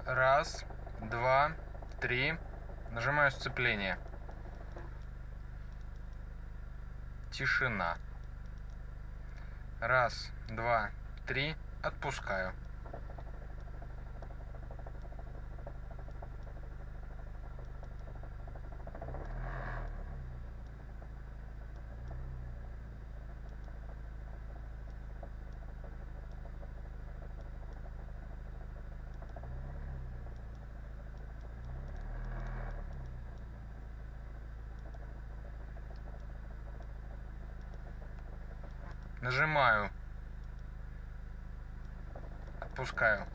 Раз, два, три. Нажимаю сцепление. Тишина. Раз, два, три. Отпускаю. Нажимаю. Отпускаю.